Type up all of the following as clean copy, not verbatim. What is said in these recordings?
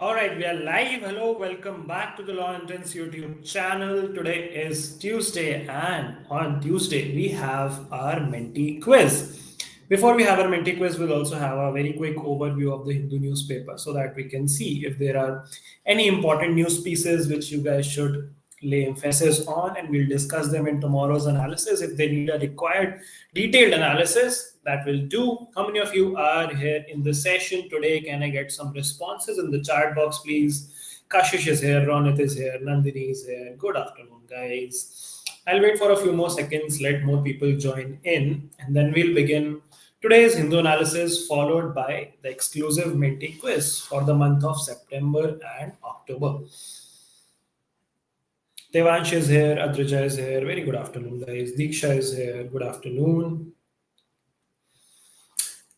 All right, we are live. Hello, welcome back to the Law Intense YouTube channel. Today is Tuesday, and on Tuesday we have our Menti quiz. Before we have our Menti quiz, we'll also have a very quick overview of the Hindu newspaper so that we can see if there are any important news pieces which you guys should lay emphasis on, and we'll discuss them in tomorrow's analysis. If they need a required detailed analysis, that will do. How many of you are here in the session today? Can I get some responses in the chat box, please? Kashish is here, Ronit is here, Nandini is here. Good afternoon, guys. I'll wait for a few more seconds, let more people join in, and then we'll begin today's Hindu analysis, followed by the exclusive Menti quiz for the month of September and October. Devansh is here, Adrija is here. Very good afternoon, guys. Diksha is here. Good afternoon.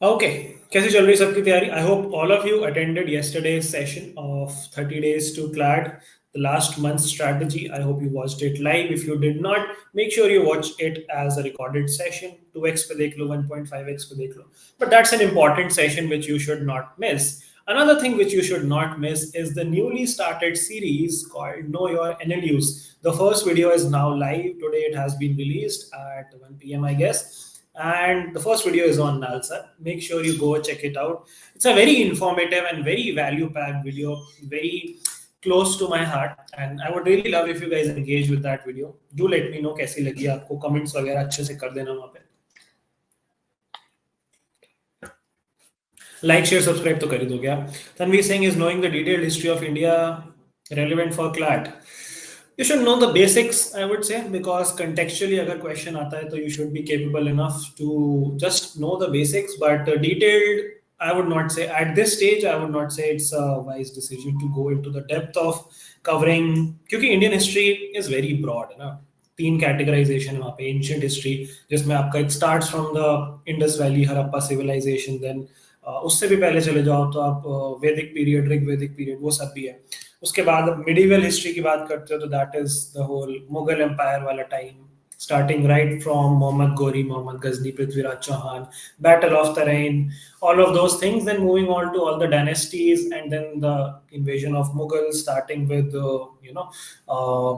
Okay, कैसी चल रही सबकी तैयारी? I hope all of you attended yesterday's session of 30 days to CLAT, the last month's strategy. I hope you watched it live. If you did not, make sure you watch it as a recorded session. 2x पे देख लो, 1.5x पे देख लो. But that's an important session which you should not miss. Another thing which you should not miss is the newly started series called Know Your NLUs. The first video is now live. Today it has been released at 1 p.m. I guess. And the first video is on Nalsa. Make sure you go check it out. It's a very informative and very value-packed video, very close to my heart, and I would really love if you guys engage with that video. Do let me know कैसी लगी आपको, comments वगैरह अच्छे से कर देना वहाँ पे. Like, share, subscribe तो कर ही दोगे आप. Tanvi Singh is knowing the detailed history of India relevant for CLAT. You should know the basics, I would say, because contextually अगर question आता है तो you should be capable enough to just know the basics, but detailed I would not say at this stage. I would not say it's a wise decision to go into the depth of covering, क्योंकि Indian history is very broad है ना. 3 categorization है वहाँ पे. Ancient history जिसमें आपका it starts from the Indus Valley Harappa civilization, then उससे भी पहले चले जाओ तो आप वैदिक पीरियड, ऋग वैदिक पीरियड, वो सब भी है. उसके बाद मिडिवल हिस्ट्री की बात करते हो तो that is the whole Mughal empire वाला time, starting right from Muhammad Ghori, Muhammad Ghazni, Prithviraj Chauhan, Battle of Tarain, all of those things, then moving on to all the dynasties, and then the invasion of Mughals, starting with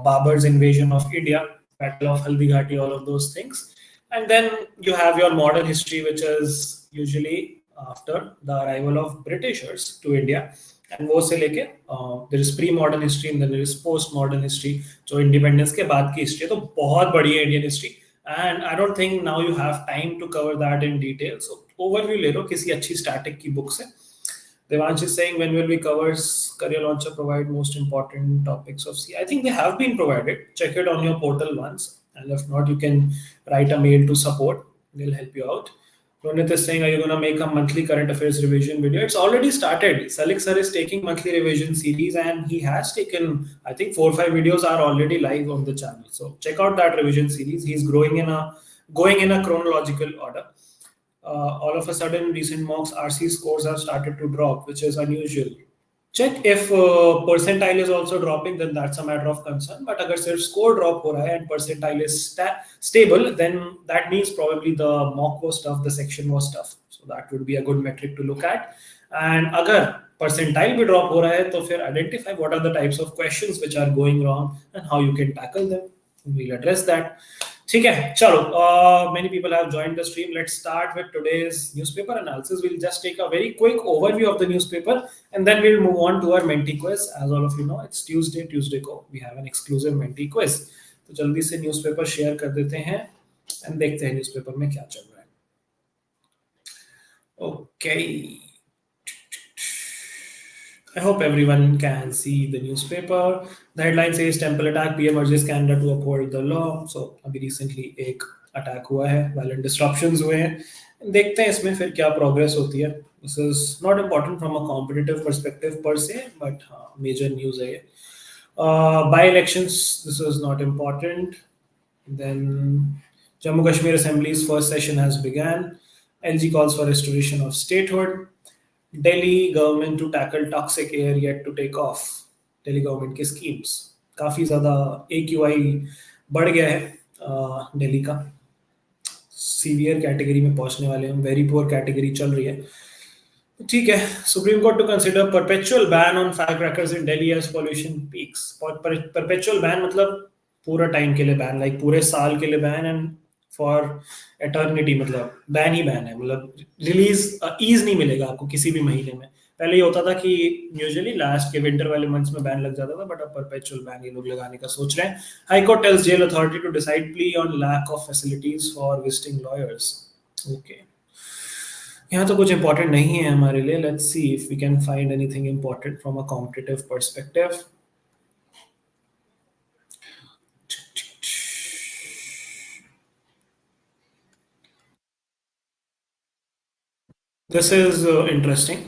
Babur's invasion of India, Battle of Haldighati, all of those things. And then you have your modern history, which is usually after the arrival of Britishers to India. And वो से लेके there is pre-modern history and then there is post-modern history, जो independence के बाद की history है. तो बहुत बड़ी है Indian history, and I don't think now you have time to cover that in detail. So overview ले लो किसी अच्छी static की book से. Devansh is saying, when will we cover Career Launcher provide most important topics of C? I think they have been provided. Check it on your portal once, and if not, you can write a mail to support. They'll help you out. Ronit is saying, are you going to make a monthly current affairs revision video? It's already started. Salik sir is taking monthly revision series, and he has taken, I think 4 or 5 videos are already live on the channel. So check out that revision series. He's going in a chronological order. All of a sudden, recent mocks RC scores have started to drop, which is unusual. Check if percentile is also dropping, then that's a matter of concern. But अगर सिर्फ score drop हो रहा है and percentile is stable, then that means probably the mock was tough, the section was tough. So that would be a good metric to look at. And अगर percentile भी drop हो रहा है तो फिर identify what are the types of questions which are going wrong and how you can tackle them. We'll address that. ठीक है, चलो. Many people have joined the stream. Let's start with today's newspaper analysis. We'll just take a very quick overview of the newspaper, and then we'll move on to our Menti quiz. As all of you know, it's Tuesday को we have an exclusive Menti quiz. तो जल्दी से newspaper share कर देते हैं and देखते हैं newspaper में क्या चल रहा है. Okay. I hope everyone can see the newspaper. The headline says temple attack, PM urges Canada to uphold the law. So अभी recently एक attack हुआ है, violent disruptions हुए हैं. देखते हैं इसमें फिर क्या progress होती है. This is not important from a competitive perspective per se, but major news है ये. By elections, this is not important. Then Jammu Kashmir Assembly's first session has begun. LG calls for restoration of statehood. Delhi government to tackle toxic air yet to take off. Delhi government के schemes काफी ज़्यादा AQI बढ़ गया है दिल्ली का. Severe category में पहुंचने वाले हैं. वेरी पुअर कैटेगरी चल रही है. ठीक है. Supreme court to consider perpetual ban on firecrackers in Delhi as pollution peaks. Perpetual ban मतलब पूरा टाइम के लिए बैन, लाइक पूरे साल के लिए बैन, एंड फॉर एटर्निटी मतलब बैन ही बैन है. मतलब रिलीज ईज नहीं मिलेगा आपको किसी भी महीने में. पहले ये होता था कि यूजुअली लास्ट के विंटर वाले मंथ्स में बैन लग जाता था, बट अब परपेचुअल बैन ये लोग लगाने का सोच रहे हैं. High court tells jail authority to decide plea on lack of facilities for visiting lawyers. Okay. यहाँ तो कुछ इंपॉर्टेंट नहीं है हमारे लिए. Let's see if we can find anything important from a competitive perspective. This is interesting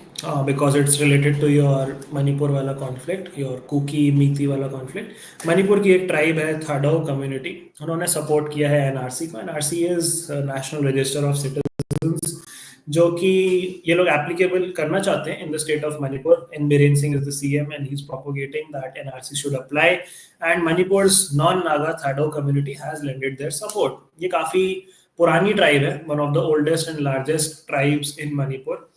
because it's related to your Manipur वाला conflict, your Kuki Meeti वाला conflict. Manipur की एक ट्राइब है थाडो कम्युनिटी. उन्होंने सपोर्ट किया है एनआरसी को. NRC is national register of citizens, जो कि ये लोग एप्लीकेबल करना चाहते हैं in the state of Manipur. In Biren Singh is the CM and he is propagating that NRC should apply, and Manipur's non Naga Thadou community has landed their support. ये काफी पुरानी ट्राइब है, one of the oldest and largest tribes in Manipur.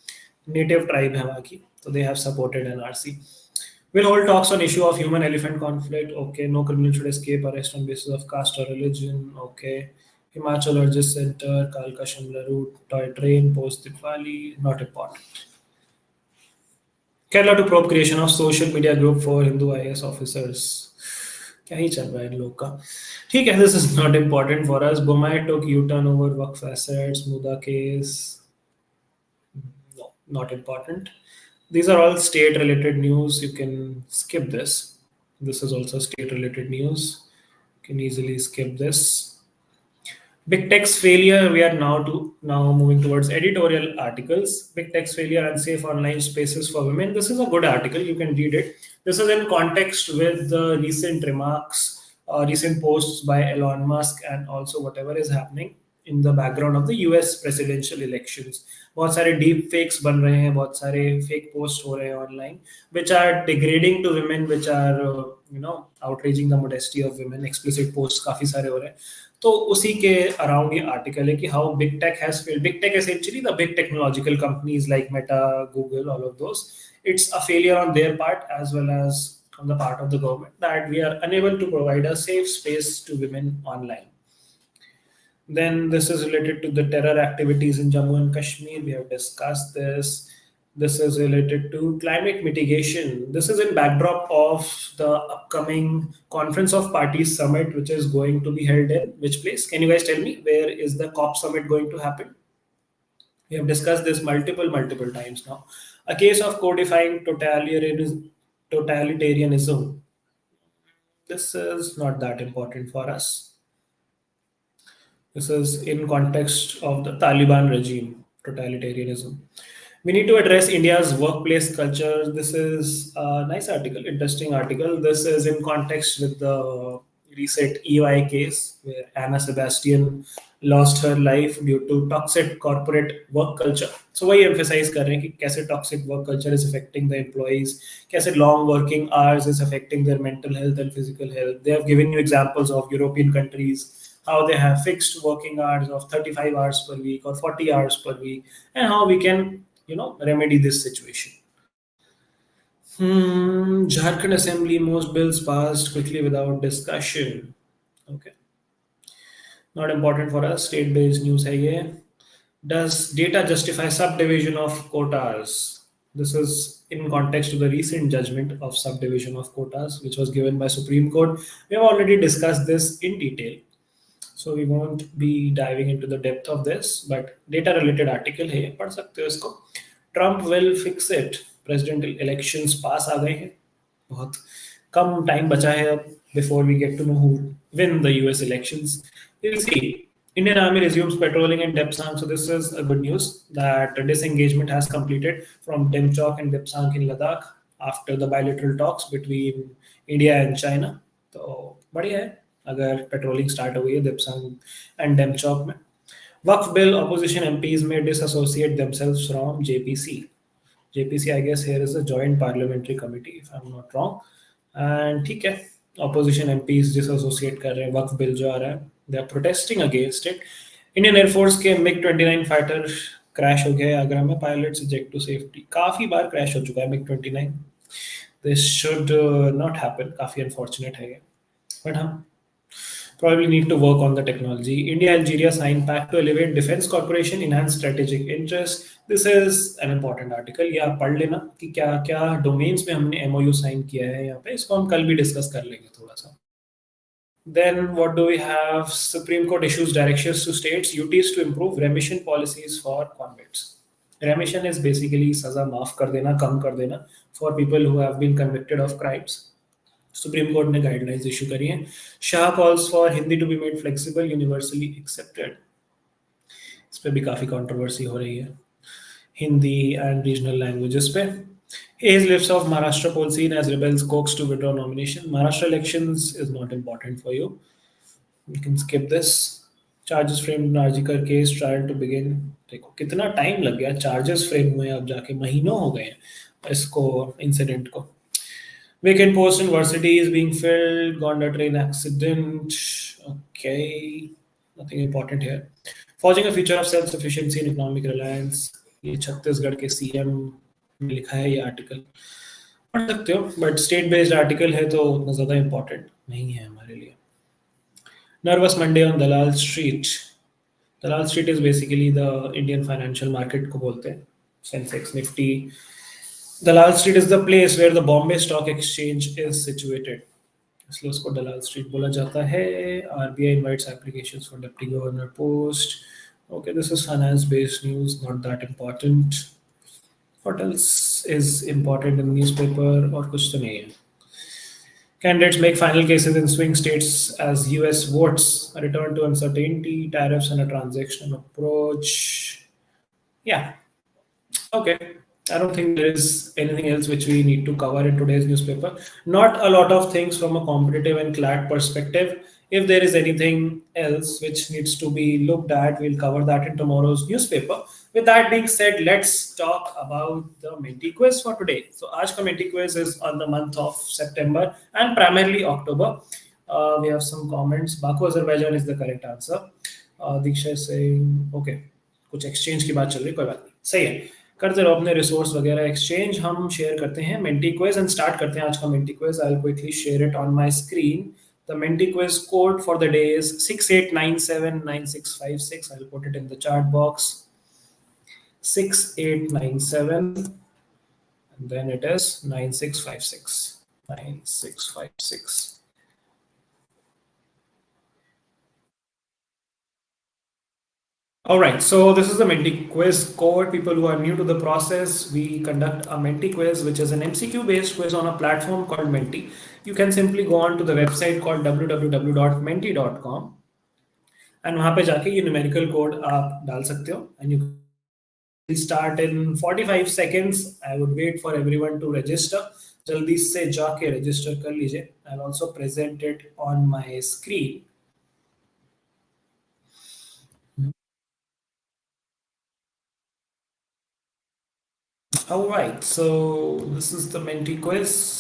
Native tribe है वहाँ की, तो they have supported NRC. Will hold talks on issue of human-elephant conflict. Okay, no criminal should escape arrest on basis of caste or religion. Okay, Himachal Urgis Center, Kalka Shimla route, toy train, post Diwali, not important. Kerala to probe creation of social media group for Hindu IAS officers. क्या ही चल रहा है इन लोग का. ठीक है, this is not important for us. Bomai took U-turn over Waqf assets, Muda case. No, not important. These are all state-related news. You can skip this. This is also state-related news. You can easily skip this. Big tech's failure. We are now moving towards editorial articles. Big tech's failure, unsafe online spaces for women. This is a good article. You can read it. This is in context with the recent remarks, recent posts by Elon Musk, and also whatever is happening in the background of the US presidential elections. बहुत सारे deep fakes बन रहे हैं, बहुत सारे fake post हो रहे हैं online, which are degrading to women, which are outraging the modesty of women. Explicit posts काफी सारे हो रहे हैं. तो उसी के अराउंड ये आर्टिकल है कि how big tech has failed. Big tech essentially the big technological companies like Meta, Google, all of those. It's a failure on their part as well as on the part of the government that we are unable to provide a safe space to women online. Then this is related to the terror activities in Jammu and Kashmir. We have discussed this. This is related to climate mitigation. This is in backdrop of the upcoming Conference of Parties Summit, which is going to be held in which place? Can you guys tell me where is the COP Summit going to happen? We have discussed this multiple times now. A case of codifying totalitarianism. This is not that important for us. This is in context of the Taliban regime, totalitarianism. We need to address India's workplace culture. This is a nice article, interesting article. This is in context with the recent EY case where Anna Sebastian lost her life due to toxic corporate work culture. So वही emphasize कर रहे हैं कि कैसे toxic work culture is affecting the employees, कैसे long working hours is affecting their mental health and physical health. They have given you examples of European countries, how they have fixed working hours of 35 hours per week or 40 hours per week, and how we can remedy this situation. Jharkhand Assembly, most bills passed quickly without discussion. Okay, not important for us. State-based news hai ye. Does data justify subdivision of quotas? This is in context to the recent judgment of subdivision of quotas, which was given by Supreme Court. We have already discussed this in detail, so we won't be diving into the depth of this. But data-related article है, पढ़ सकते हो इसको. Trump will fix it. Presidential elections पास आ गए हैं. बहुत कम time बचा है अब before we get to know who win the US elections. We'll see. Indian Army resumes patrolling in Depsang. So this is a good news that disengagement has completed from Demchok and Depsang in Ladakh after the bilateral talks between India and China. तो बढ़िया है अगर patrolling start हो गई है दिप्संग and Demchok में. वक्फ bill, opposition MPs may disassociate themselves from JPC. JPC, I guess here is a joint parliamentary committee if I'm not wrong. And ठीक है, opposition MPs disassociate कर रहे हैं. वक्फ बिल जो आ रहा है, they are protesting against it. Indian air force के MiG-29 fighter crash हो गया है आगरा में, पायलट सब्जेक्ट टू सेफ्टी, काफी बार क्रैश हो चुका है MiG 29। This should not happen, काफी अनफॉर्चुनेट है ये, बट हाँ, probably need to work on the technology. India Algeria signed pact to elevate defense cooperation, enhance strategic interest. This is an important article. ये आप पढ़ लेना कि क्या क्या डोमेन्स में हमने MOU साइन किया है यहाँ पे, इसको हम कल भी डिस्कस कर लेंगे थोड़ा सा. Then what do we have? Supreme Court issues directions to states, UTs to improve remission policies for convicts. Remission is basically सजा माफ कर देना, कम कर देना for people who have been convicted of crimes. Supreme court ने guidelines issue करी हैं. Shah calls for Hindi to be made flexible, universally accepted. इस पे भी काफी कंट्रोवर्सी हो रही है, हिंदी एंड रीजनल लैंग्वेजेस पे. Hayes lifts off Maharashtra poll seen as rebels coaxed to withdraw nomination. Maharashtra elections is not important for you. You can skip this. Charges framed in Arjikar case, trial to begin. देखो कितना time लग गया, charges frame हुए अब जाके महीनों हो गए हैं इसको, इंसिडेंट को. Vacant post in varsity is being filled. Gonda train accident. Okay, nothing important here. Forging a future of self-sufficiency and economic reliance. ये छत्तीसगढ़ के CM में लिखा है ये आर्टिकल, पढ़ सकते हो, बट स्टेट बेस्ड आर्टिकल है तो उतना ज़्यादा इम्पोर्टेंट नहीं है हमारे लिए. Nervous Monday on Dalal Street. Dalal Street is basically the Indian financial market को बोलते हैं. Sensex, Nifty. Dalal Street is the place where the Bombay Stock Exchange is situated. इसलिए उसको दलाल स्ट्रीट बोला जाता है. RBI invites applications for deputy governor post. Okay, this is finance based news, not that important. What else is important in newspaper? और कुछ तो नहीं है. Candidates make final cases in swing states as US votes return to uncertainty, tariffs and a transactional approach. Yeah. Okay. I don't think there is anything else which we need to cover in today's newspaper. Not a lot of things from a competitive and CLAT perspective. If there is anything else which needs to be looked at, we'll cover that in tomorrow's newspaper. With that being said, let's talk about the Menti quiz for today. So, आज का Menti quiz is on the month of September and primarily October. We have some comments. Baku, Azerbaijan is the correct answer. Diksha is saying, okay, कुछ exchange की बात चल रही है, कोई बात नहीं, सही है. करते रहो अपने रिसोर्स वगैरह एक्सचेंज. हम शेयर करते हैं मेंटी क्विज एंड स्टार्ट करते हैं आज का Menti quiz. I will quickly share it on my screen. The Menti quiz code for the day is 68979656. I will put it in the chat box. 6897 and then it is 9656. 9656. All right, so this is the Menti quiz code. People who are new to the process, we conduct a Menti quiz, which is an MCQ based quiz on a platform called Menti. You can simply go on to the website called www.menti.com and वहाँ पे जाके ये numerical code आप डाल सकते हो and you will start in 45 seconds. I would wait for everyone to register. जल्दी से जाके register कर लीजिए. I'll also present it on my screen. All right, so this is the Menti quiz.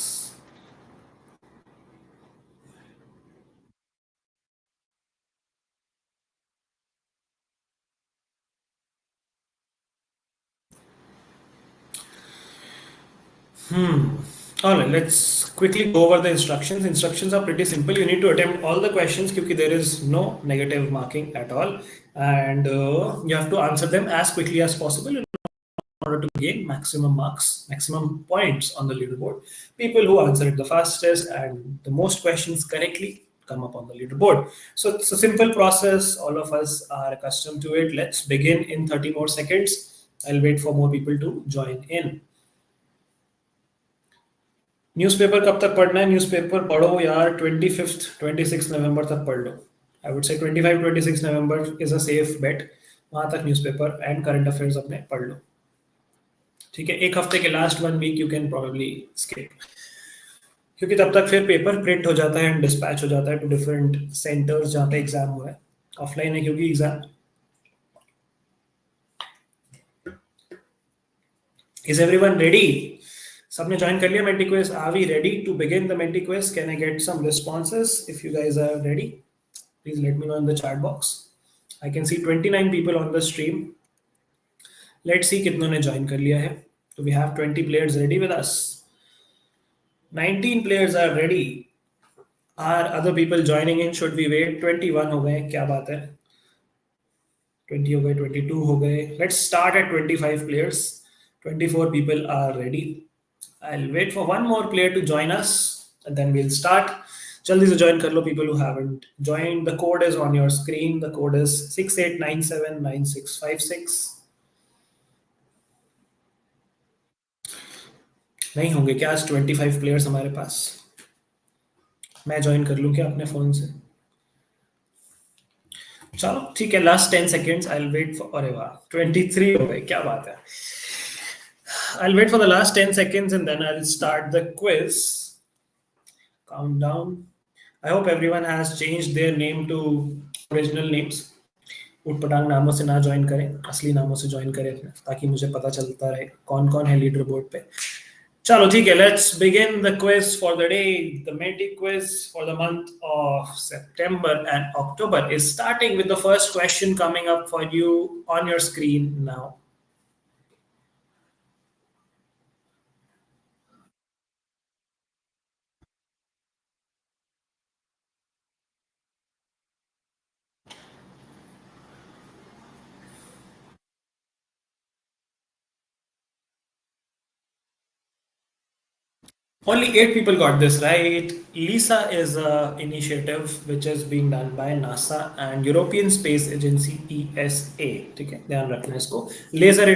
All right, let's quickly go over the instructions. Instructions are pretty simple. You need to attempt all the questions because there is no negative marking at all. And you have to answer them as quickly as possible in order to gain maximum marks, maximum points on the leaderboard. People who answer it the fastest and the most questions correctly come up on the leaderboard. So it's a simple process. All of us are accustomed to it. Let's begin in 30 more seconds. I'll wait for more people to join in. Newspaper कब तक पढ़ना है? Newspaper पढ़ो यार 25th 26 नवंबर तक पढ़ लो. I would say 25-26 November is a safe bet. वहां तक न्यूज़पेपर एंड करंट अफेयर्स अपने पढ़ लो. ठीक है, एक हफ्ते के last 1 week you can probably skip, क्योंकि तब तक फिर पेपर प्रिंट हो जाता है एंड डिस्पैच हो जाता है टू डिफरेंट सेंटर्स जहाँ पे एग्जाम हुआ है. ऑफलाइन है क्योंकि एग्जाम. Is everyone ready? सबने ज्वाइन कर लिया Menti quiz? Are we ready to begin the Menti quiz? Can I get some responses? If you guys are ready, please let me know in the chat box. I can see 29 people on the stream. Let's see कितनों ने join कर लिया है. तो we have 20 players ready with us. 19 players are ready. Are other people joining in? Should we wait? 21 हो गए, क्या बात है. 20 हो गए, 22 हो गए. Let's start at 25 players. 24 people are ready. I'll wait for one more player to join us and then we'll start. जल्दी से join कर लो people who haven't joined. The code is on your screen. The code is 68979656. नहीं होंगे क्या आज 25 players हमारे पास. मैं join कर लूँ क्या अपने फ़ोन से. चलो ठीक है, last 10 seconds. I wait for, अरे वाह 23 हो गए, क्या बात है. I'll wait for the last 10 seconds and then I'll start the quiz. Countdown. I hope everyone has changed their name to original names. उटपटांग नामों से ना ज्वाइन करें, असली नामों से ज्वाइन करें अपने, ताकि मुझे पता चलता रहे कौन कौन है लीडर बोर्ड पे. चलो ठीक है, let's begin the quiz for the day. The Menti quiz for the month of September and October is starting with the first question coming up for you on your screen now. Only 8 people got this right. LISA is an initiative which is being done by NASA and European Space Agency ESA. ठीक है, ध्यान रखना इसको. Laser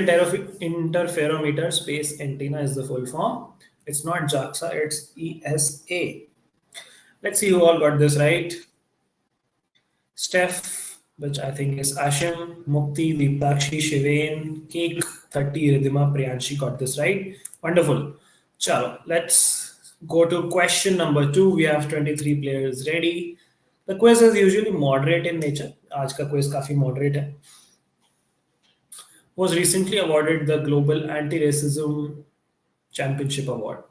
Interferometer Space Antenna is the full form. It's not JAXA, it's ESA. Let's see who all got this right. Steph, which I think is Ashim, Mukti, Deepakshi, Shivain, Cake, 30, Ridhima, Priyanshi got this right. Wonderful. Chalo, let's go to question number 2. We have 23 players ready. The quiz is usually moderate in nature. आज का quiz काफी moderate है. Was recently awarded the Global Anti-Racism Championship Award.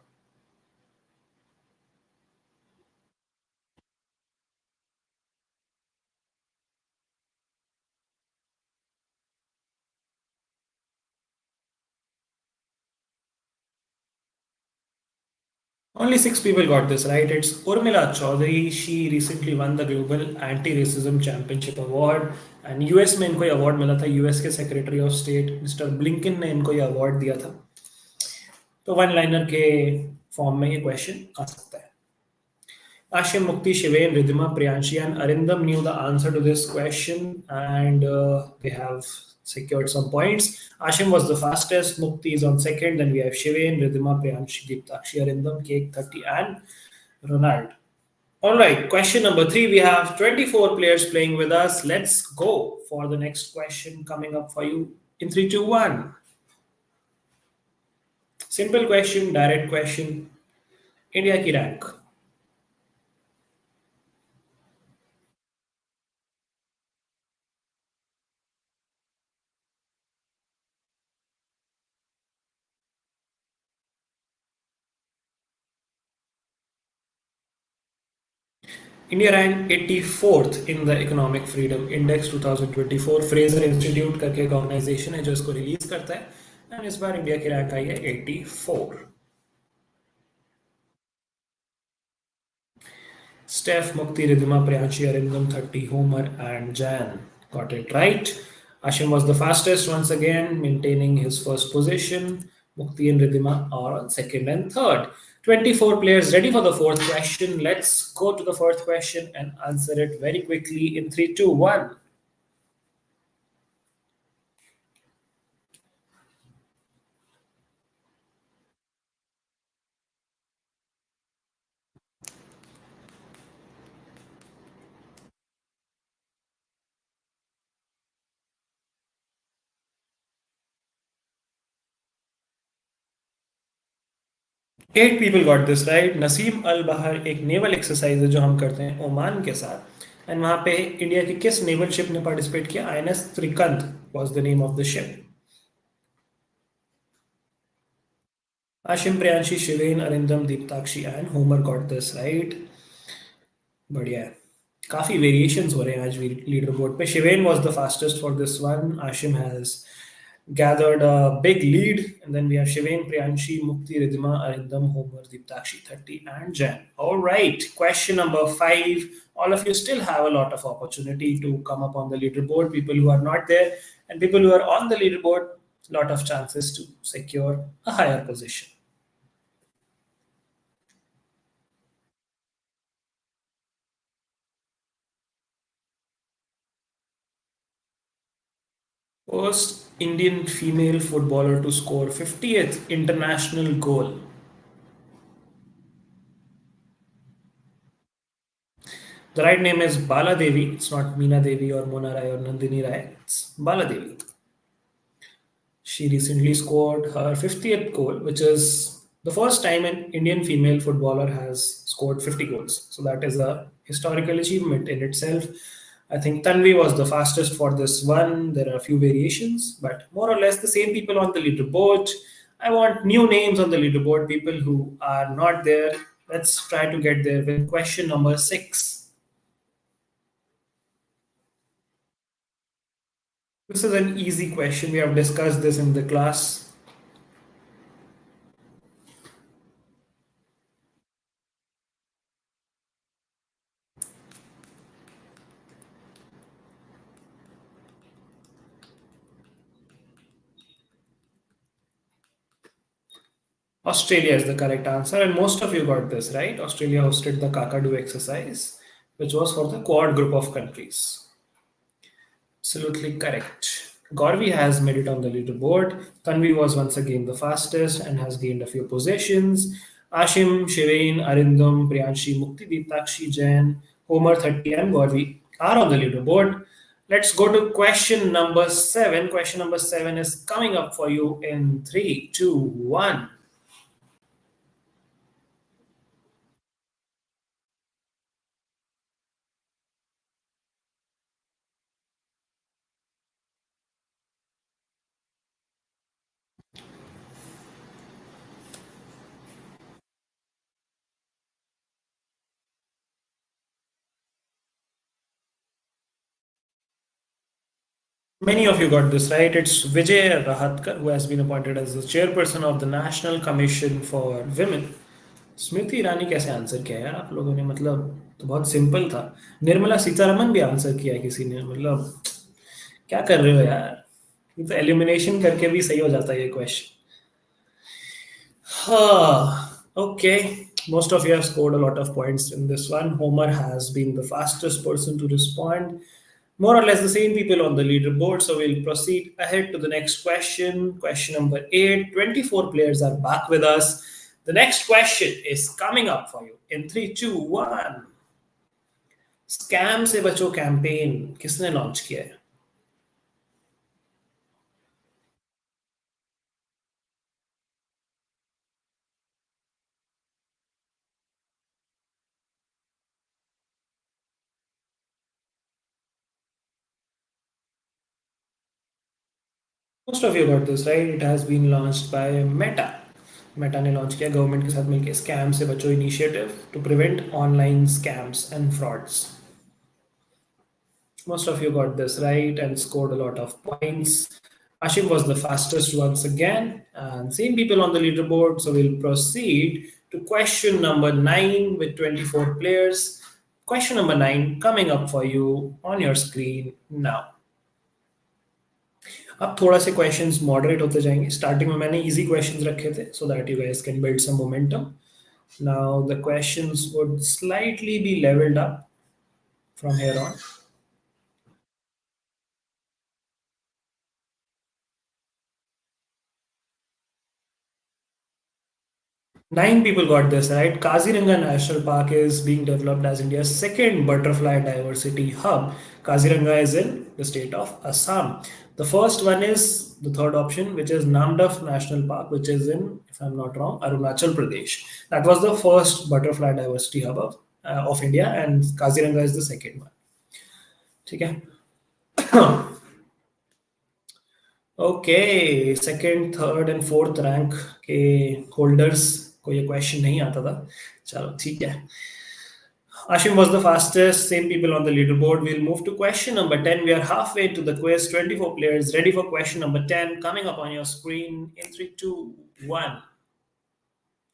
Only 6 people got this right. It's Urmila Chaudhary. She recently won the Global Anti-Racism Championship Award. And US में इनको ये award मिला था. US के Secretary of State Mr. Blinken ने इनको ये award दिया था. तो वन लाइनर के फॉर्म में ये क्वेश्चन आ सकता है. Ashim, Mukti, Shivain, Ridhima, Priyanshi, and Arindam knew the answer to this question, and they have secured some points. Ashim was the fastest, Mukti is on second, then we have Shivain, Ridhima, Priyanshi, Deeptakshi, Arindam, Cake 30, and Ronald. All right, question number 3. We have 24 players playing with us. Let's go for the next question coming up for you in 3, 2, 1. Simple question, direct question. India की rank. India rank 84th in the economic freedom index 2024. Fraser institute करके एक organisation है जो इसको release करता है, and इस बार India की रैंक आई है 84. Steph, Mukti, Ridhima, Priyanshi, Arindam, 30, Homer, and Jan got it right. Ashim was the fastest once again, maintaining his first position. Mukti and Ridhima are on second and third. 24 players ready for the fourth question. Let's go to the fourth question and answer it very quickly in 3, 2, 1. 8 people got this right. Naseem अल बहर एक naval exercise है जो हम करते हैं Oman के साथ, and वहां पे इंडिया की किस नेवल शिप ने पार्टिसिपेट किया? INS त्रिकंत was the name of the ship. Ashim, Priyanshi, Shivain, Arindam, Deeptakshi, and Homer got this right. बढ़िया है. काफी वेरिएशंस हो रहे हैं आज लीडर बोर्ड पे. शिवेन was the fastest for this one. Ashim has gathered a big lead. And then we have Shivain, Priyanshi, Mukti, Ridhima, Arindam, Homer, Deeptakshi, 30, and Jan. All right, question number 5. All of you still have a lot of opportunity to come up on the leaderboard. People who are not there and people who are on the leaderboard, lot of chances to secure a higher position. First Indian female footballer to score 50th international goal. The right name is Bala Devi. It's not Meena Devi or Mona Rai or Nandini Rai. It's Bala Devi. She recently scored her 50th goal, which is the first time an Indian female footballer has scored 50 goals. So that is a historical achievement in itself. I think Tanvi was the fastest for this one. There are a few variations, but more or less the same people on the leaderboard. I want new names on the leaderboard, people who are not there. Let's try to get there with question number 6. This is an easy question. We have discussed this in the class. Australia is the correct answer, and most of you got this right. Australia hosted the Kakadu exercise, which was for the Quad group of countries. Absolutely correct. Gorvi has made it on the leaderboard. Tanvi was once again the fastest and has gained a few positions. Ashim, Shivain, Arindam, Priyanshi, Mukti, Deeptakshi, Jain, Homer 30, and Gorvi are on the leaderboard. Let's go to question number 7. Question number 7 is coming up for you in 3, 2, 1. Many of you got this right. It's Vijay Rahatkar, who has been appointed as the chairperson of the National Commission for Women. Smriti Irani कैसे answer किया यार आप लोगों ने? मतलब तो बहुत simple था. निर्मला सीतारमन भी आंसर किया है किसी ने. मतलब क्या कर रहे हो यार? ये तो एलिमिनेशन करके भी सही हो जाता है ये question. Okay, most of you have scored a lot of points in this one. Homer has been the fastest person to respond. More or less the same people on the leaderboard. So we'll proceed ahead to the next question. Question number 8. 24 players are back with us. The next question is coming up for you in 3, 2, 1. Scam से बचो campaign किसने launch किया है? Most of you got this right. It has been launched by Meta. Meta ने launch किया government के साथ मिलकर स्कैम से बचो initiative to prevent online scams and frauds. Most of you got this right and scored a lot of points. Ashim was the fastest once again, and same people on the leaderboard. So we'll proceed to question number 9 with 24 players. Question number 9 coming up for you on your screen now. अब थोड़ा से questions moderate होते जाएंगे. Starting में मैंने easy questions रखे थे so that you guys can build some momentum. Now the questions would slightly be leveled up from here on. 9 people got this right. Kaziranga National Park is being developed as India's second butterfly diversity hub. Kaziranga is in the state of Assam. The first one is the third option, which is Namdaf National Park, which is in, if I'm not wrong, Arunachal Pradesh. That was the first butterfly diversity hub of India, and Kaziranga is the second one. Okay. Okay, second, third and fourth rank के holders को ये question नहीं आता था. चलो ठीक है. Ashim was the fastest, same people on the leaderboard. We'll move to question number 10. We are halfway to the quiz. 24 players ready for question number 10. Coming up on your screen in 3, 2, 1.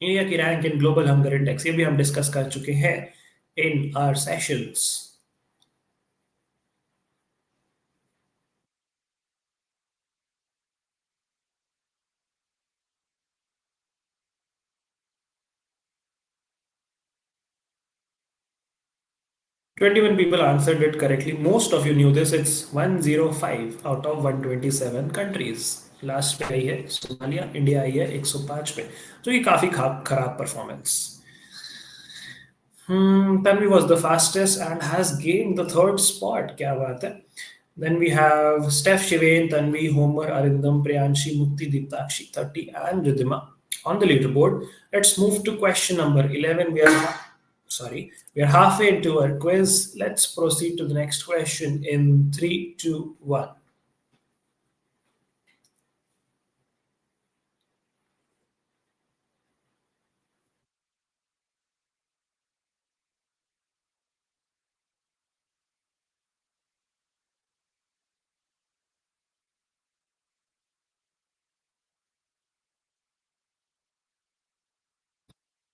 India की rank in global hunger index ये भी हम discuss कर चुके हैं in our sessions. 21 people answered it correctly. Most of you knew this. It's 105 out of 127 countries. Last पे आई है Somalia. India I है 105 पे, जो कि काफी खराब performance. Tanvi was the fastest and has gained the third spot. क्या बात है. Then we have Steph, Shivain, Tanvi, Homer, Arindam, Priyanshi, Mukti, Diptakshi, 30, and Ridhima on the leaderboard. Let's move to question number 11. We are halfway into our quiz. Let's proceed to the next question in 3, 2, 1.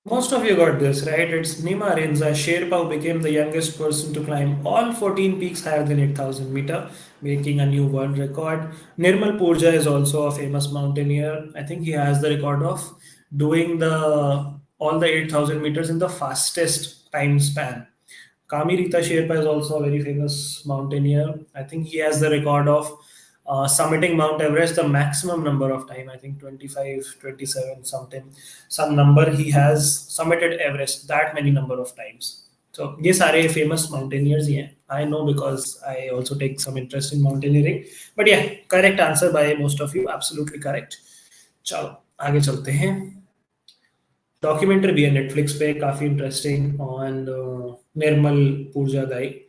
Most of you got this right. It's Nima Rinza Sherpa who became the youngest person to climb all 14 peaks higher than 8,000 meter, making a new world record. Nirmal Purja is also a famous mountaineer. I think he has the record of doing the all the 8,000 meters in the fastest time span. Kami Rita Sherpa is also a very famous mountaineer. I think he has the record of summiting Mount Everest the maximum number of time. I think 25, 27, something, some number he has summited Everest that many number of times. So ये सारे famous mountaineers ही हैं. I know because I also take some interest in mountaineering. But yeah, correct answer by most of you. Absolutely correct. चलो आगे चलते हैं. Documentary भी है Netflix पे काफी इंटरेस्टिंग ऑन निर्मल पूजा गाई.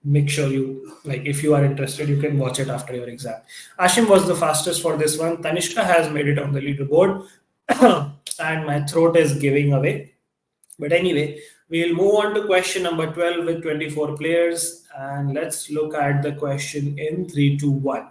Make sure you, like, if you are interested, you can watch it after your exam. Ashim was the fastest for this one. Tanishka has made it on the leaderboard. And my throat is giving away. But anyway, we'll move on to question number 12 with 24 players, and let's look at the question in 3, 2, 1.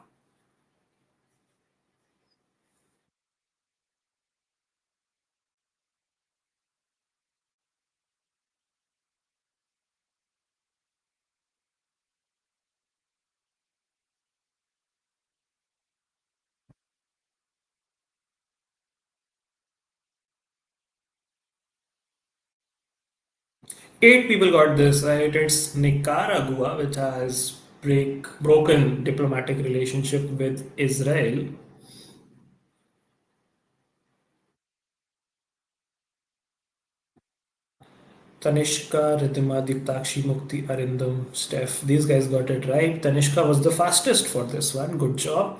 8 people got this right. It's Nicaragua, which has broken diplomatic relationship with Israel. Tanishka, Ridhima, Diptakshi, Mukti, Arindam, Steph. These guys got it right. Tanishka was the fastest for this one. Good job.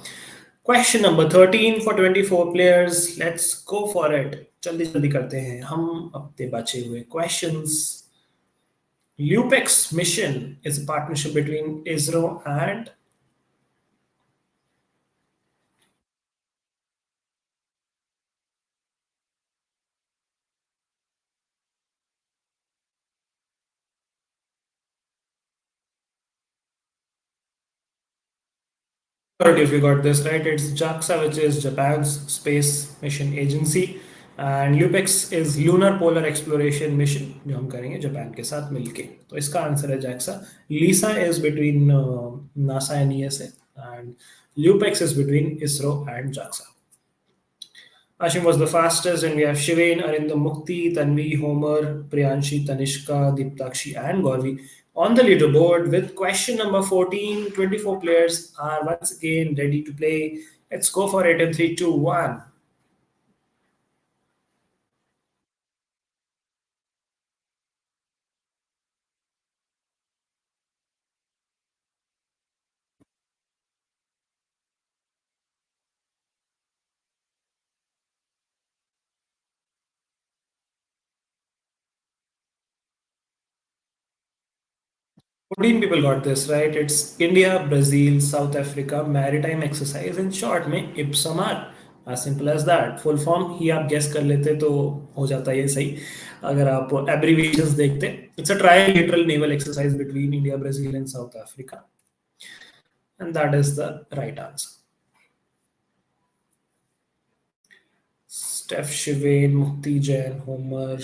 Question number 13 for 24 players. Let's go for it. जल्दी जल्दी करते हैं हम अपने बचे हुए questions. Lupex mission is a partnership between ISRO and majority of you got this right. It's JAXA, which is Japan's space mission agency, and LUPEX is Lunar Polar Exploration Mission, जो हम करेंगे जापान के साथ मिलके. तो इसका answer है JAXA. LISA is between NASA and ESA, and LUPEX is between ISRO and JAXA. Ashim was the fastest, and we have Shivain, Arindam, Mukti, Tanvi, Homer, Priyanshi, Tanishka, Diptakshi, and Gauravi on the leaderboard with question number 14. 24 players are once again ready to play. Let's go for it in 3, 2, 1. Fourteen people got this right. It's India, Brazil, South Africa maritime exercise. In short, में IPSAMAR. as simple as that. Full form ही आप guess कर लेते तो हो जाता ये सही. अगर आप abbreviations देखते, it's a trilateral naval exercise between India, Brazil, and South Africa, and that is the right answer. Steph, Shivain, Mukti Jain, Homer,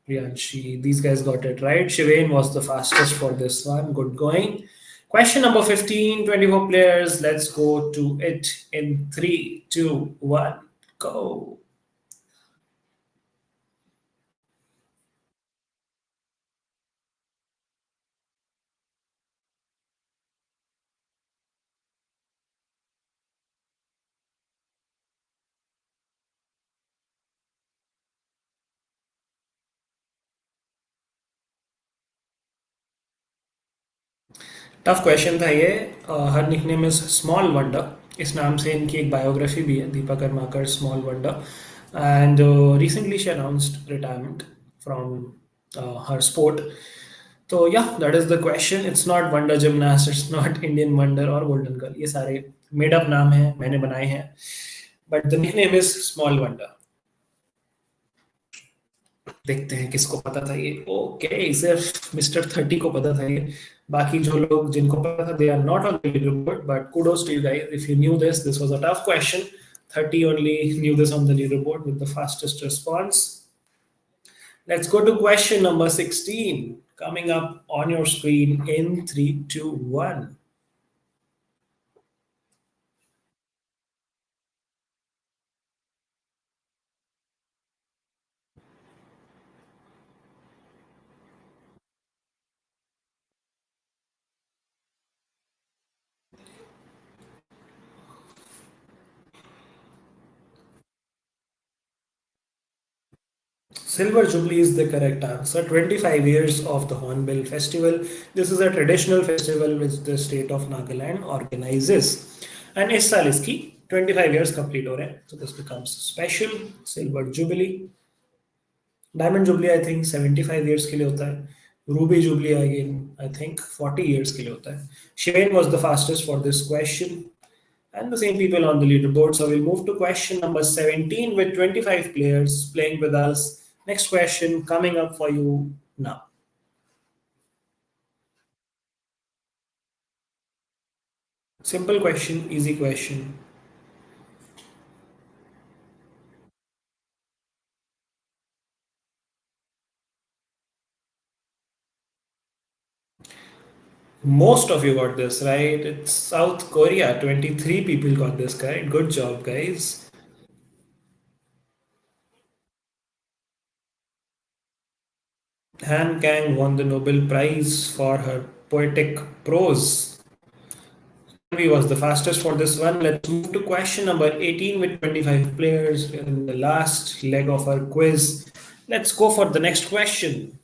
Priyanshi. These guys got it right. Shivain was the fastest for this one. Good going. Question number 15, 24 players. Let's go to it in 3, 2, 1, go. Tough question था ये. हर nickname is small wonder. इस नाम से इनकी एक biography भी है, Deepa Karmakar small wonder. And recently she announced retirement from her sport. तो या that is the question. It's not wonder gymnast, it's not Indian wonder और गोल्डन गर्ल. ये सारे मेड अप नाम हैं, मैंने बनाए हैं. But the nickname is small wonder. देखते हैं किसको पता था ये. ओके, सिर्फ मिस्टर 30 को पता था ये. बाकी जो लोग जिनको पता था, they are not on the leaderboard, but kudos to you guys if you knew this was a tough question. 30 only knew this on the leaderboard with the fastest response. Let's go to question number 16 coming up on your screen in 3, 2, 1. Silver Jubilee is the correct answer. 25 years of the Hornbill Festival. This is a traditional festival which the state of Nagaland organizes. And इस साल इसकी 25 years complete हो रहे हैं. So this becomes special. Silver Jubilee. Diamond Jubilee I think 75 years के लिए होता है. Ruby Jubilee again I think 40 years के लिए होता है. Shane was the fastest for this question. And the same people on the leaderboard. So we'll move to question number 17 with 25 players playing with us. Next question coming up for you now. Simple question, easy question. Most of you got this right. It's South Korea. 23 people got this right. Good job, guys. Han Kang won the Nobel Prize for her poetic prose. He was the fastest for this one. Let's move to question number 18 with 25 players. We're in the last leg of our quiz. Let's go for the next question.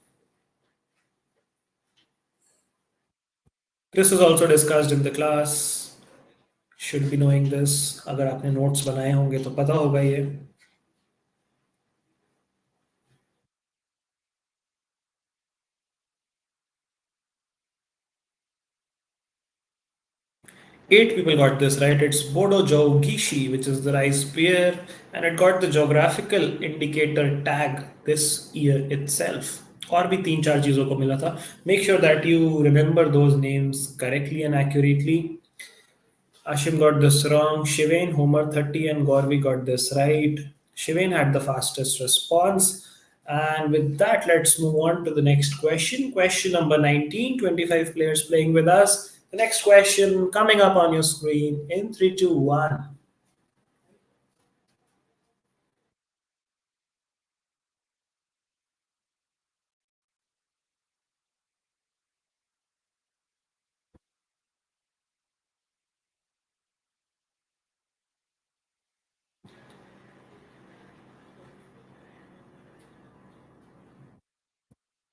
This is also discussed in the class. Should be knowing this. अगर आपने notes बनाए होंगे तो पता होगा ये. 8 people got this right. It's Bodo Joe Gishi, which is the rice beer, and it got the geographical indicator tag this year itself. और भी 3-4 चीजों को मिला था. Make sure that you remember those names correctly and accurately. Ashim got this wrong. Shivain, Homer 30, and Gorvi got this right. Shivain had the fastest response. And with that, let's move on to the next question. Question number 19, 25 players playing with us. The next question coming up on your screen in 3, 2, 1.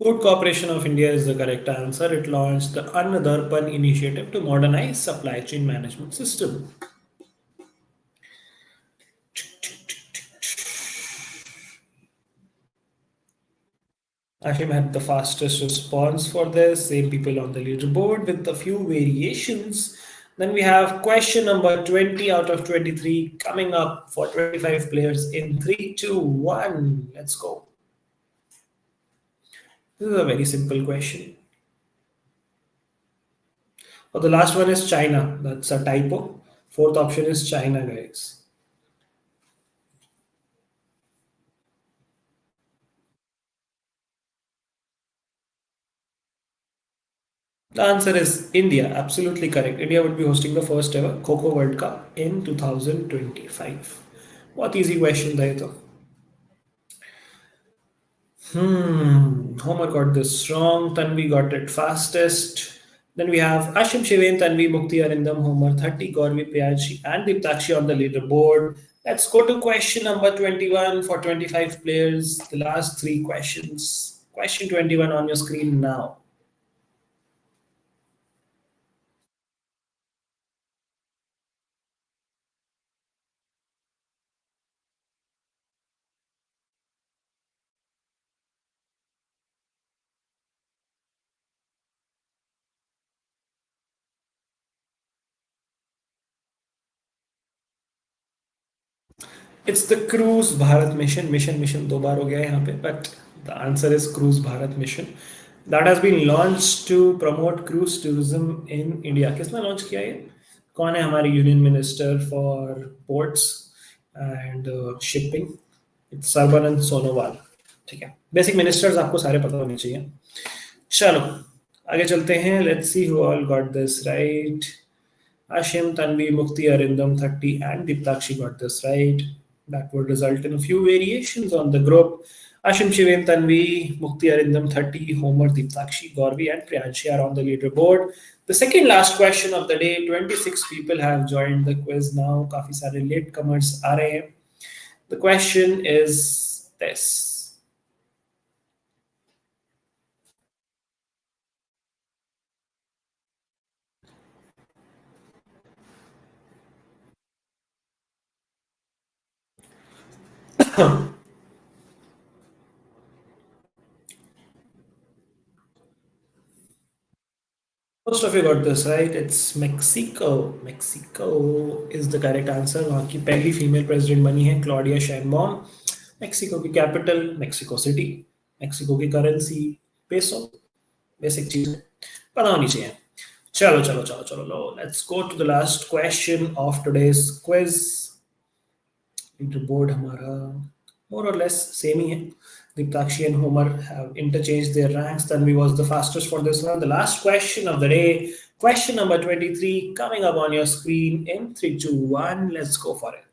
Food Corporation of India is the correct answer. It launched the Anna Darpan initiative to modernize supply chain management system. Ashim had the fastest response for this. Same people on the leaderboard with a few variations. Then we have question number 20 out of 23 coming up for 25 players in 3, 2, 1. Let's go. This is a very simple question. Oh, the last one is China. That's a typo. Fourth option is China, guys. The answer is India. Absolutely correct. India would be hosting the first ever Coco World Cup in 2025. What easy question there, though. Homer got this wrong. Tanvi got it fastest. Then we have Ashim Shiven, Tanvi, Mukti, Arindam, Homer, 30, Gauravi, Priyanshi, and Diptakshi on the leaderboard. Let's go to question number 21 for 25 players. The last three questions. Question 21 on your screen now. It's the Cruise Bharat mission. Mission दो बार हो गया है यहाँ पे, but the answer is Cruise Bharat mission. That has been launched to promote cruise tourism in India. किसने launch किया ये? कौन है हमारी Union Minister for Ports and Shipping? It's Sarbanand Sonowal. ठीक है. Basic ministers आपको सारे पता होने चाहिए. चलो आगे चलते हैं. Let's see who all got this right. Ashim, Tanvi, Mukti, Arindam, 30, and Diptakshi got this right. That would result in a few variations on the group. Ashim, Shiven, Tanvi, Mukti, Arindam, 30, Homer, Diptakshi, Gauravi, and Priyanshi are on the leaderboard. The second last question of the day. 26 people have joined the quiz now. काफी सारे latecomers आ रहे हैं. The question is this. Most of you got this right. It's Mexico. Mexico is the correct answer. वहाँ की पहली female president बनी है Claudia Sheinbaum. Mexico की कैपिटल मेक्सिको सिटी. मेक्सिको की करेंसी पेसो. बेसिक चीज पता होनी चाहिए. चलो चलो चलो चलो लो. Let's go to the last question of today's quiz. Leaderboard हमारा more or less same ही है. Diptakshi and Homer have interchanged their ranks. Tanvi was the fastest for this one. The last question of the day, question number 23, coming up on your screen in 3, 2, 1. Let's go for it.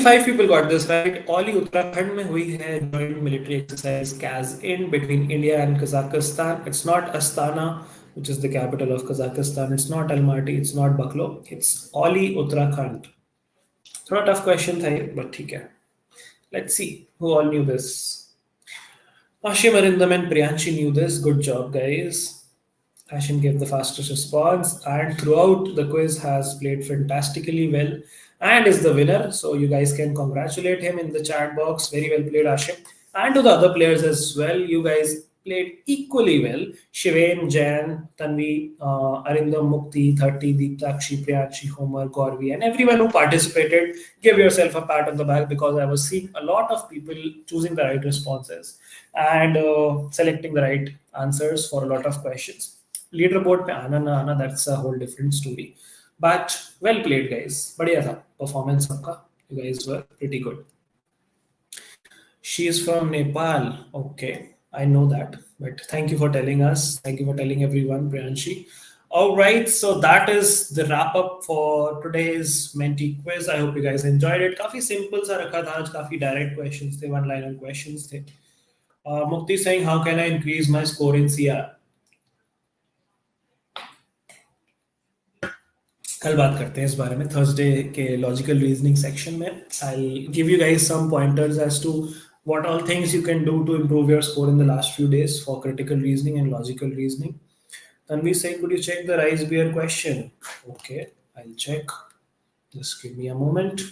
Five people got this right. All Uttarakhand में हुई है joint military exercise CAS in between India and Kazakhstan. It's not Astana, which is the capital of Kazakhstan. It's not Almaty. It's not Baklo. It's Oli Uttarakhand. थोड़ा tough question था ये, but ठीक है. Let's see who all knew this. Ashim, Arindam, and Priyanshi knew this. Good job, guys. Ashim gave the fastest response and throughout the quiz has played fantastically well and is the winner. So you guys can congratulate him in the chat box. Very well played, Ashim. And to the other players as well. You guys played equally well. Shiven, Jan, Tanvi, Arindam, Mukti, 30, Deeptakshi, Priyanshi, Homer, Gauravi, and everyone who participated. Give yourself a pat on the back because I was seeing a lot of people choosing the right responses and selecting the right answers for a lot of questions. Leaderboard पे आना ना आना, that's a whole different story. But well played, guys. बढ़िया था performance सबका. You guys were pretty good. She is from Nepal. Okay, I know that. But thank you for telling us. Thank you for telling everyone, Priyanshi. All right, so that is the wrap up for today's Menti quiz. I hope you guys enjoyed it. काफी simple सा रखा था आज. काफी direct questions थे, one-liner questions थे. Mukti saying, how can I increase my score in CR? कल बात करते हैं इस बारे में थर्सडे के लॉजिकल रीजनिंग सेक्शन में. I give you guys some pointers as to what all things you can do to improve your score in the last few days for critical reasoning and logical reasoning. Then we say, could you check the rice beer question? Okay, I'll check. Just give me a moment.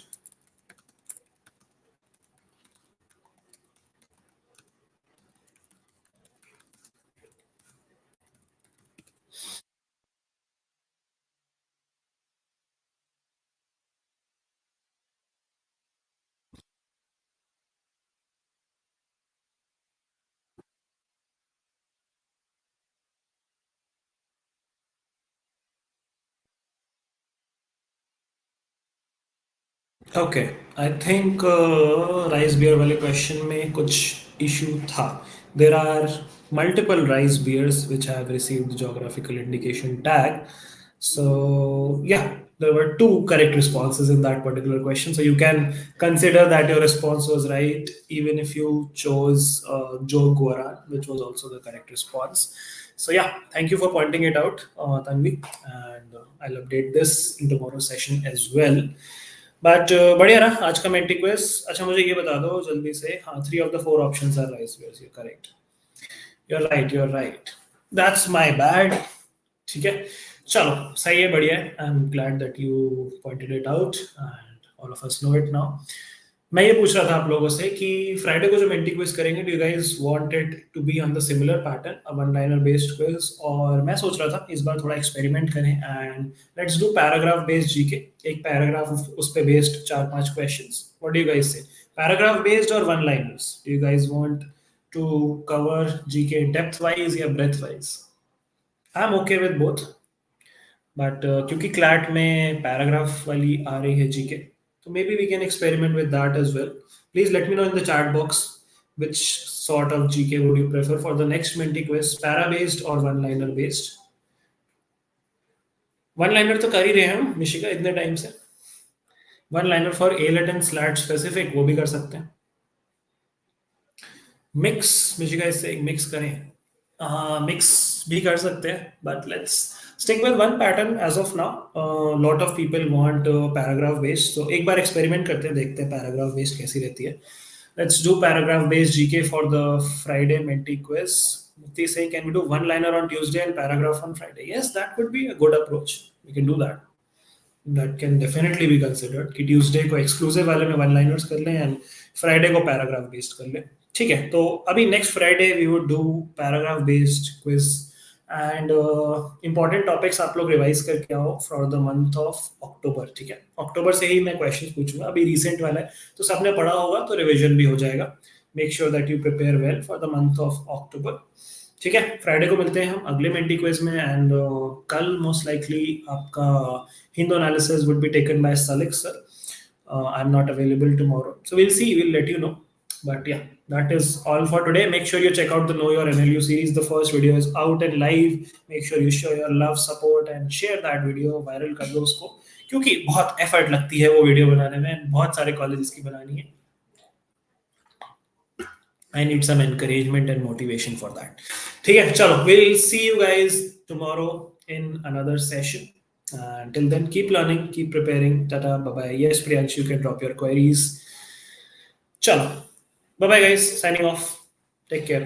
Okay I think rice beer वाले question में कुछ issue था. There are multiple rice beers which have received geographical indication tag. So yeah, there were two correct responses in that particular question, so you can consider that your response was right even if you chose Joe Guaran, which was also the correct response. So yeah, thank you for pointing it out, Tanvi, and I'll update this in tomorrow's session as well. But बढ़िया ना आज का Menti quiz. अच्छा मुझे ये बता दो जल्दी से. हाँ, 3 of the 4 options are rice beers. You correct. You are right, you are right. That's my bad. ठीक है, चलो सही है, बढ़िया है. I am glad that you pointed it out and all of us know it now. मैं ये पूछ रहा था आप लोगों से कि फ्राइडे को जो मेंटी क्विज करेंगे, do you guys want it to be on the similar pattern, a one liner based quiz, और मैं सोच रहा था इस बार थोड़ा एक्सपेरिमेंट करें and let's do paragraph based GK. एक पैराग्राफ उस पे based 4-5 questions. What do you guys say? Paragraph based or one liners? Do you guys want to cover GK depth wise या breadth wise? I am okay with both, but क्योंकि CLAT में paragraph वाली आ रही है GK, तो maybe we can experiment with that as well. Please let me know in the chat box which sort of GK would you prefer for the next Menti quiz, para based or one liner based? One liner तो कर ही रहे हैं हम मिशिका इतने time से. One liner for AILET and slate specific वो भी कर सकते हैं. मिक्स मिशिका इससे एक मिक्स करें. हाँ, मिक्स भी कर सकते हैं, but let's stick with one pattern as of now. Lot of people want paragraph based, तो एक बार एक्सपेरिमेंट करते हैं, देखते हैं पैराग्राफ बेस्ड कैसी रहती है. Let's do paragraph based GK for the Friday Menti quiz. Mukti is saying, can we do one liner on Tuesday and paragraph on Friday? Yes, that could be a good approach. We can do that. That can definitely be considered कि Tuesday को exclusive वाले में one liners कर लें and Friday को paragraph based कर लें. ठीक है, तो अभी next Friday we would do paragraph based quiz and important topics आप लोग रिवाइज करके आओ for the month of October. ठीक है, अक्टूबर से ही मैं क्वेश्चन पूछूंगा. अभी रिसेंट वाला है तो सबने पढ़ा होगा तो रिवीजन भी हो जाएगा. Make sure that you prepare well for the month of October. ठीक है, फ्राइडे को मिलते हैं हम अगले मेंटी क्विज में एंड कल मोस्ट लाइकली आपका Hindu analysis would be taken by Salik sir. I am not available tomorrow, so will see, will let you know. But yeah, that is all for today. Make sure you check out the Know Your NLU series. The first video is out and live. Make sure you show your love, support and share that video. Viral कर दो उसको, क्योंकि बहुत effort लगती है वो video बनाने में. बहुत सारे कॉलेजेस की बनानी है. I need some encouragement and motivation for that. ठीक है, चलो, we'll see you guys tomorrow in another session. Till then, keep learning, keep preparing. Tata, bye bye. Yes, Priyansh, you can drop your queries. चलो, bye bye guys, signing off. Take care.